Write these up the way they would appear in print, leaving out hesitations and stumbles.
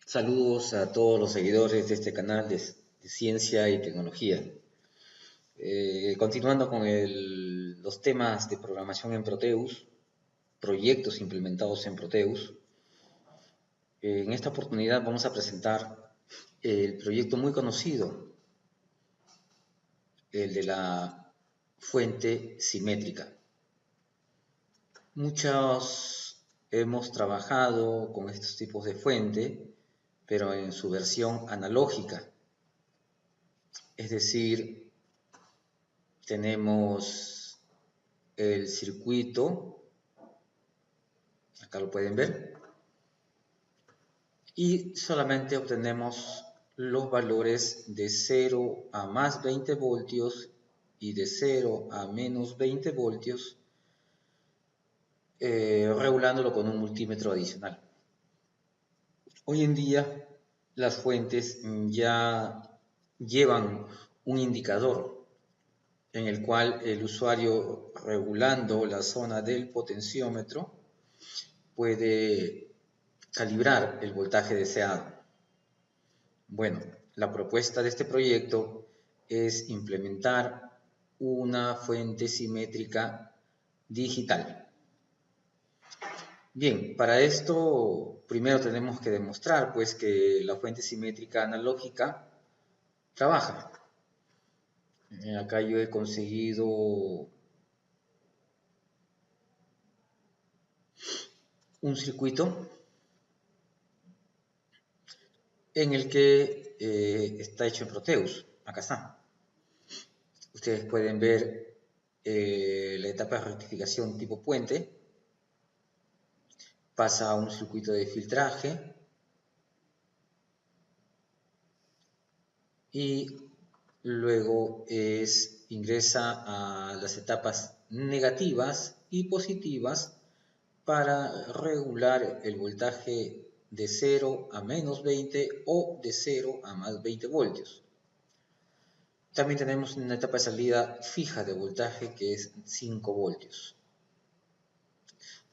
Saludos a todos los seguidores de este canal de ciencia y tecnología. Continuando con los temas de programación en Proteus, proyectos implementados en Proteus, en esta oportunidad vamos a presentar el proyecto muy conocido, el de la fuente simétrica. Muchos hemos trabajado con estos tipos de fuente, pero en su versión analógica. Es decir, tenemos el circuito, acá lo pueden ver, y solamente obtenemos los valores de 0 a más 20 voltios y de 0 a menos 20 voltios, regulándolo con un multímetro adicional. Hoy en día las fuentes ya llevan un indicador en el cual el usuario, regulando la zona del potenciómetro, puede calibrar el voltaje deseado. Bueno, la propuesta de este proyecto es implementar una fuente simétrica digital. Bien, para esto primero tenemos que demostrar pues que la fuente simétrica analógica trabaja. Acá yo he conseguido un circuito en el que está hecho en Proteus. Acá está. Ustedes pueden ver la etapa de rectificación tipo puente. Pasa a un circuito de filtraje. Y luego ingresa a las etapas negativas y positivas para regular el voltaje de 0 a menos 20 o de 0 a más 20 voltios. También tenemos una etapa de salida fija de voltaje que es 5 voltios.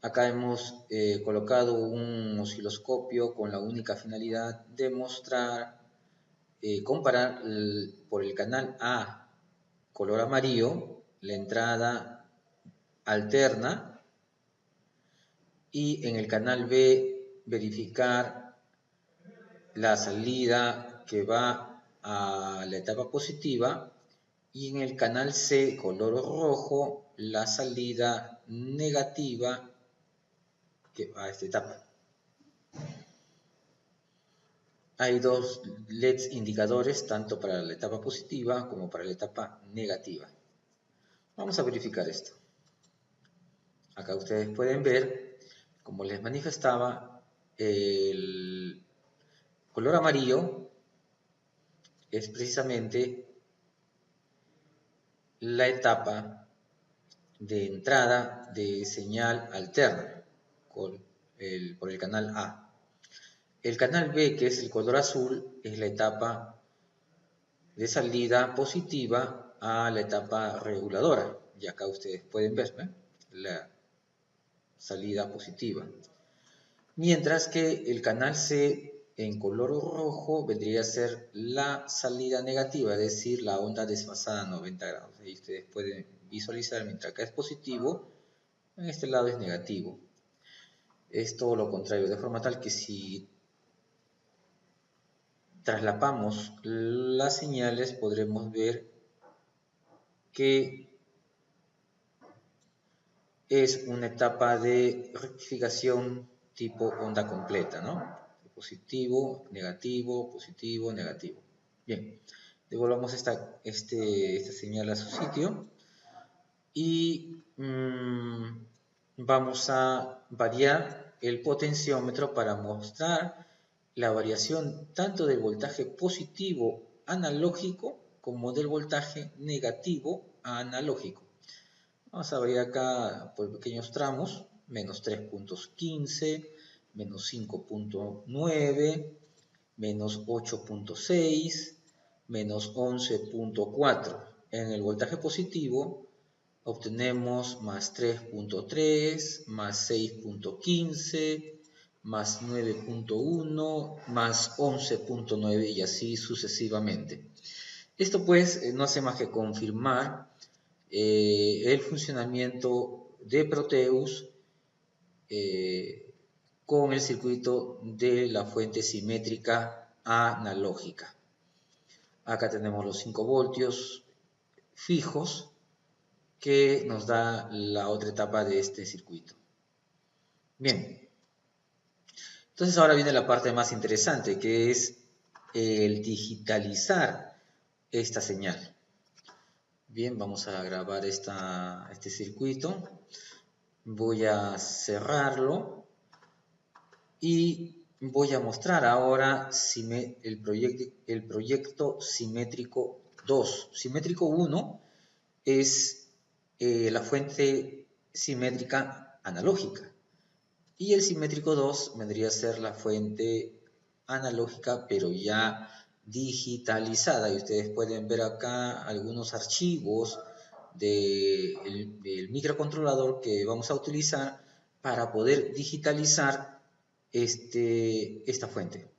Acá hemos colocado un osciloscopio con la única finalidad de mostrar, comparar por el canal A color amarillo la entrada alterna y en el canal B verificar la salida que va a la etapa positiva y en el canal C color rojo la salida negativa que va a esta etapa. Hay dos LEDs indicadores tanto para la etapa positiva como para la etapa negativa. Vamos a verificar esto. Acá ustedes pueden ver, como les manifestaba, el color amarillo es precisamente la etapa de entrada de señal alterna por el canal A. El canal B, que es el color azul, es la etapa de salida positiva a la etapa reguladora. Y acá ustedes pueden ver, ¿eh? La salida positiva. Mientras que el canal C en color rojo vendría a ser la salida negativa, es decir, la onda desfasada a 90 grados. Ahí ustedes pueden visualizar, mientras acá es positivo, en este lado es negativo. Es todo lo contrario, de forma tal que si traslapamos las señales podremos ver que es una etapa de rectificación tipo onda completa, ¿no? Positivo, negativo, positivo, negativo. Bien, devolvamos esta señal a su sitio y vamos a variar el potenciómetro para mostrar la variación tanto del voltaje positivo analógico como del voltaje negativo analógico. Vamos a variar acá por pequeños tramos, menos 3.15, menos 5.9, menos 8.6, menos 11.4. En el voltaje positivo obtenemos más 3.3, más 6.15, más 9.1, más 11.9 y así sucesivamente. Esto pues no hace más que confirmar el funcionamiento de Proteus con el circuito de la fuente simétrica analógica. Acá tenemos los 5 voltios fijos que nos da la otra etapa de este circuito. Bien, entonces ahora viene la parte más interesante, que es el digitalizar esta señal. Bien, vamos a grabar este circuito. Voy a cerrarlo y voy a mostrar ahora el proyecto simétrico 2. Simétrico 1 es la fuente simétrica analógica y el simétrico 2 vendría a ser la fuente analógica pero ya digitalizada, y ustedes pueden ver acá algunos archivos del microcontrolador que vamos a utilizar para poder digitalizar esta fuente.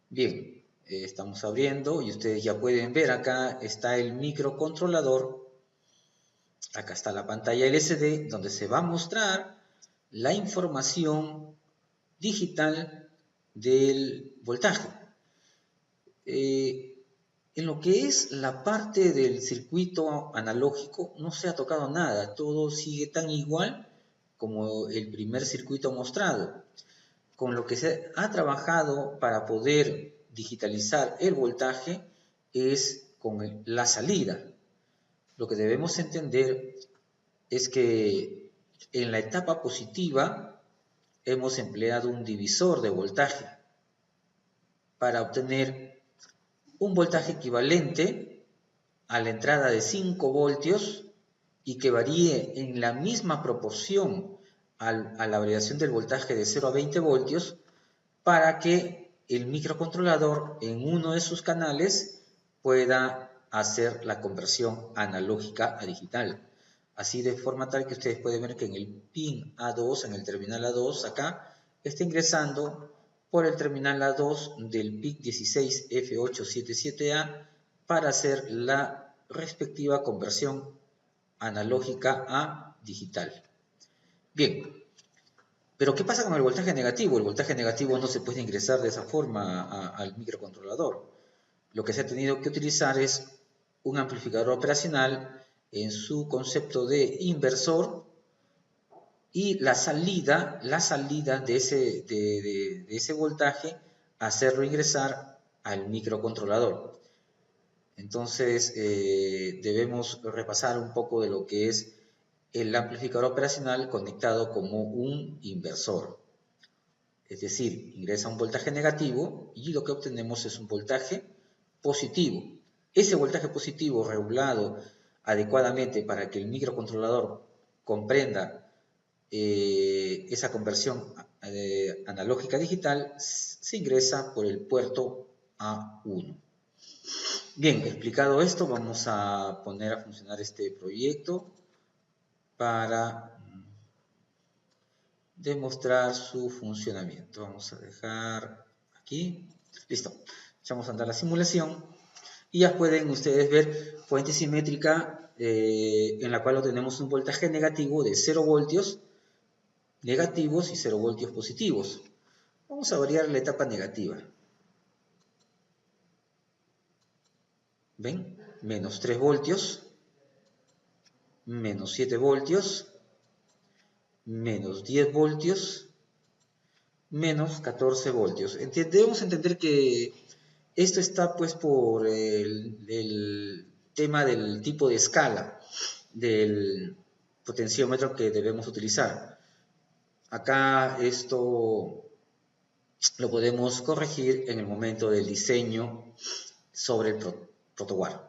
Bien, estamos abriendo y ustedes ya pueden ver acá está el microcontrolador. Acá está la pantalla LCD donde se va a mostrar la información digital del voltaje. En lo que es la parte del circuito analógico no se ha tocado nada, todo sigue tan igual como el primer circuito mostrado. Con lo que se ha trabajado para poder digitalizar el voltaje es con la salida. Lo que debemos entender es que en la etapa positiva hemos empleado un divisor de voltaje para obtener un voltaje equivalente a la entrada de 5 voltios y que varíe en la misma proporción a la variación del voltaje de 0 a 20 voltios para que el microcontrolador en uno de sus canales pueda hacer la conversión analógica a digital. Así de forma tal que ustedes pueden ver que en el pin A2, en el terminal A2 acá, está ingresando por el terminal A2 del PIC 16F877A para hacer la respectiva conversión analógica a digital. Bien, pero ¿qué pasa con el voltaje negativo? El voltaje negativo no se puede ingresar de esa forma al microcontrolador. Lo que se ha tenido que utilizar es un amplificador operacional en su concepto de inversor y la salida de ese voltaje, hacerlo ingresar al microcontrolador. Entonces debemos repasar un poco de lo que es el amplificador operacional conectado como un inversor. Es decir, ingresa un voltaje negativo y lo que obtenemos es un voltaje positivo. Ese voltaje positivo regulado adecuadamente para que el microcontrolador comprenda esa conversión analógica a digital se ingresa por el puerto A1. Bien, explicado esto, vamos a poner a funcionar este proyecto para demostrar su funcionamiento. Vamos a dejar aquí. Listo. Echamos a andar la simulación y ya pueden ustedes ver fuente simétrica en la cual tenemos un voltaje negativo de 0 voltios negativos y 0 voltios positivos. Vamos a variar la etapa negativa. ¿Ven? Menos 3 voltios, menos 7 voltios, menos 10 voltios, menos 14 voltios. Debemos entender que esto está pues por el tema del tipo de escala del potenciómetro que debemos utilizar. Acá esto lo podemos corregir en el momento del diseño sobre el protoboard.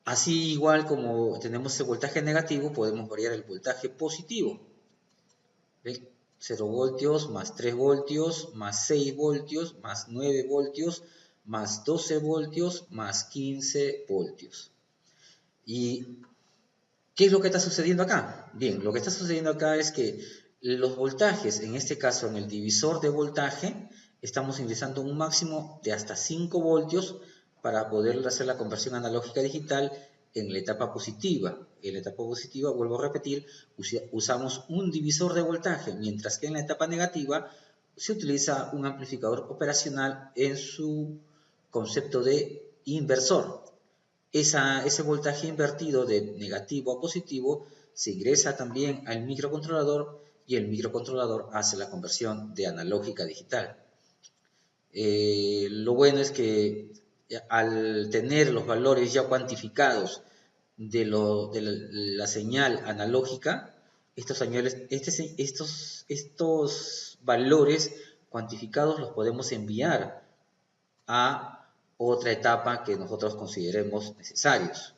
Así igual como tenemos el voltaje negativo, podemos variar el voltaje positivo. ¿Ven? 0 voltios, más 3 voltios, más 6 voltios, más 9 voltios, más 12 voltios, más 15 voltios. ¿Y qué es lo que está sucediendo acá? Bien, lo que está sucediendo acá es que Los voltajes, en este caso en el divisor de voltaje, estamos ingresando un máximo de hasta 5 voltios para poder hacer la conversión analógica digital en la etapa positiva. En la etapa positiva, vuelvo a repetir, usamos un divisor de voltaje, mientras que en la etapa negativa se utiliza un amplificador operacional en su concepto de inversor. Ese voltaje invertido de negativo a positivo se ingresa también al microcontrolador y el microcontrolador hace la conversión de analógica a digital. Lo bueno es que al tener los valores ya cuantificados de la señal analógica, estos valores cuantificados los podemos enviar a otra etapa que nosotros consideremos necesarios.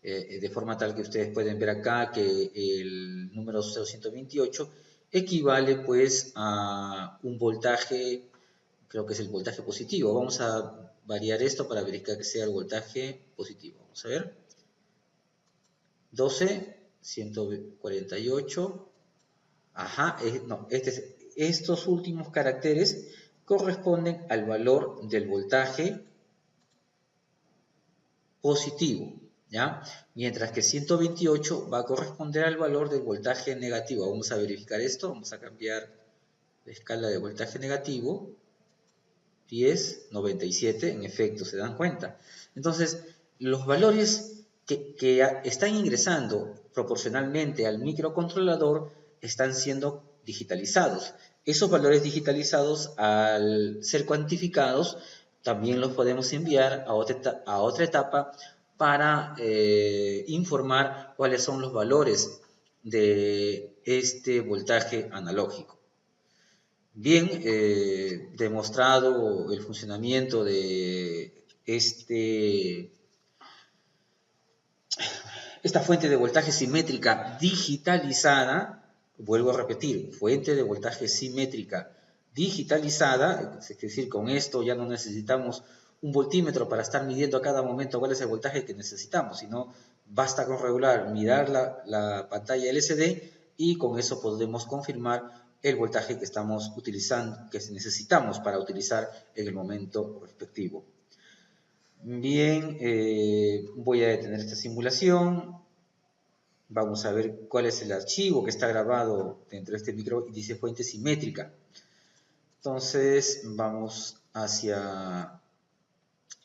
De forma tal que ustedes pueden ver acá que el número 0128 equivale pues a un voltaje, creo que es el voltaje positivo. Vamos a variar esto para verificar que sea el voltaje positivo. Vamos a ver. 12, 148. Ajá, no, estos últimos caracteres corresponden al valor del voltaje positivo, ¿ya? Mientras que 128 va a corresponder al valor del voltaje negativo. Vamos a verificar esto, vamos a cambiar la escala de voltaje negativo, 10, 97, en efecto, se dan cuenta. Entonces, los valores que están ingresando proporcionalmente al microcontrolador están siendo digitalizados. Esos valores digitalizados, al ser cuantificados, también los podemos enviar a otra etapa para informar cuáles son los valores de este voltaje analógico. Bien, demostrado el funcionamiento de esta fuente de voltaje simétrica digitalizada, vuelvo a repetir, fuente de voltaje simétrica digitalizada, es decir, con esto ya no necesitamos un voltímetro para estar midiendo a cada momento cuál es el voltaje que necesitamos, sino basta con regular, mirar la pantalla LCD y con eso podemos confirmar el voltaje que estamos utilizando, que necesitamos para utilizar en el momento respectivo. Bien, voy a detener esta simulación. Vamos a ver cuál es el archivo que está grabado dentro de este micro y dice fuente simétrica. Entonces vamos hacia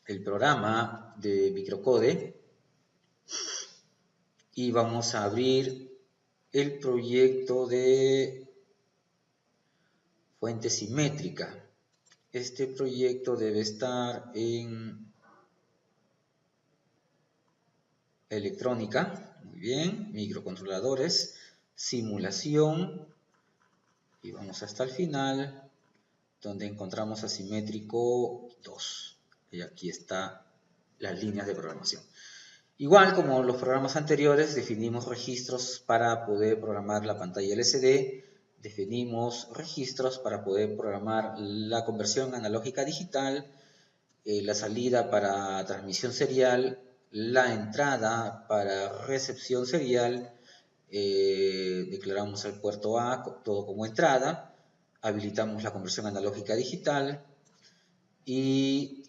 el programa de microcode y vamos a abrir el proyecto de fuente simétrica. Este proyecto debe estar en electrónica, muy bien, microcontroladores, simulación, y vamos hasta el final, donde encontramos asimétrico 2, y aquí están las líneas de programación. Igual como los programas anteriores, definimos registros para poder programar la pantalla LCD, definimos registros para poder programar la conversión analógica a digital, la salida para transmisión serial, la entrada para recepción serial, declaramos el puerto A todo como entrada, habilitamos la conversión analógica a digital y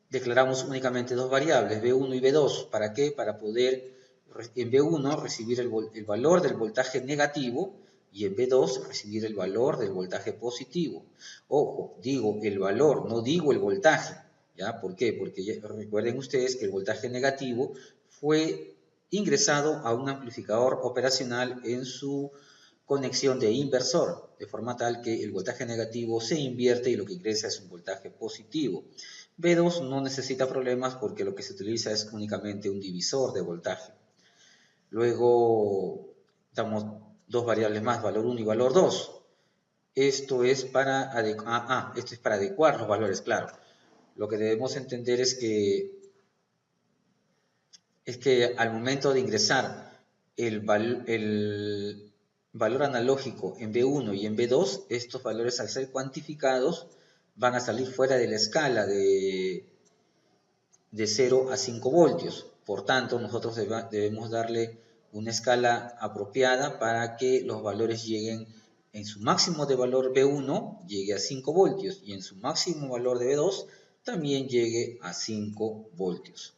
declaramos únicamente dos variables, B1 y B2. ¿Para qué? Para poder en B1 recibir el valor del voltaje negativo y en B2 recibir el valor del voltaje positivo. Ojo, digo el valor, no digo el voltaje. ¿Ya? ¿Por qué? Porque recuerden ustedes que el voltaje negativo fue ingresado a un amplificador operacional en su conexión de inversor, de forma tal que el voltaje negativo se invierte y lo que ingresa es un voltaje positivo. B2 no necesita problemas porque lo que se utiliza es únicamente un divisor de voltaje. Luego damos dos variables más, valor 1 y valor 2. Esto es para adecuar los valores, claro. Lo que debemos entender es que al momento de ingresar el valor analógico en B1 y en B2, estos valores al ser cuantificados van a salir fuera de la escala de 0 a 5 voltios. Por tanto, nosotros debemos darle una escala apropiada para que los valores lleguen en su máximo de valor B1 llegue a 5 voltios y en su máximo valor de B2 también llegue a 5 voltios.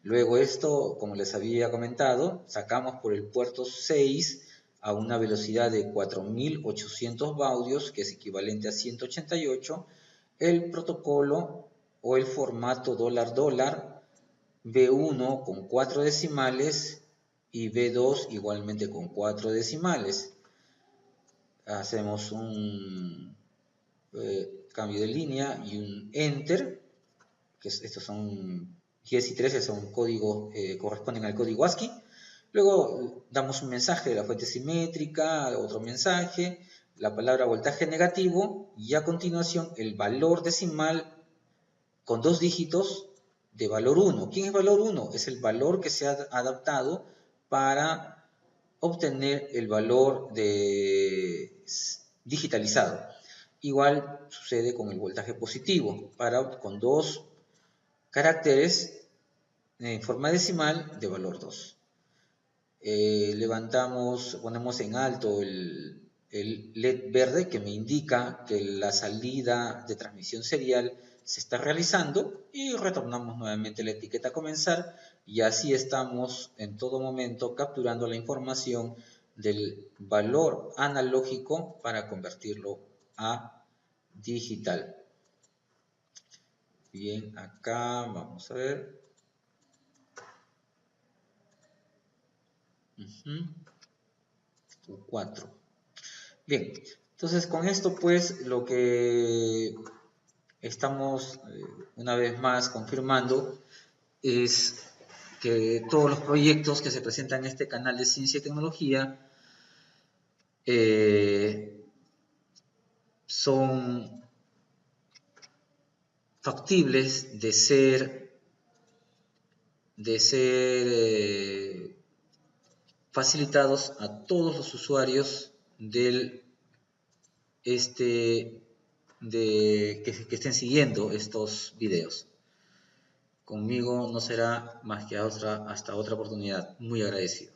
Luego esto, como les había comentado, sacamos por el puerto 6 a una velocidad de 4800 baudios, que es equivalente a 188, el protocolo o el formato dólar-dólar B1 con 4 decimales y B2 igualmente con 4 decimales. Hacemos un cambio de línea y un enter, que estos son 10 y 13, son códigos, corresponden al código ASCII. Luego damos un mensaje de la fuente simétrica, otro mensaje, la palabra voltaje negativo y a continuación el valor decimal con 2 dígitos de valor 1. ¿Quién es valor 1? Es el valor que se ha adaptado para obtener el valor digitalizado. Igual sucede con el voltaje positivo, con 2 caracteres en forma decimal de valor 2. Ponemos en alto el LED verde que me indica que la salida de transmisión serial se está realizando y retornamos nuevamente la etiqueta comenzar y así estamos en todo momento capturando la información del valor analógico para convertirlo a digital. Bien, acá vamos a ver. U4. Bien, entonces con esto pues lo que estamos una vez más confirmando es que todos los proyectos que se presentan en este canal de Ciencia y Tecnología son factibles de ser facilitados a todos los usuarios que estén siguiendo estos videos. Conmigo no será más que hasta otra oportunidad. Muy agradecido.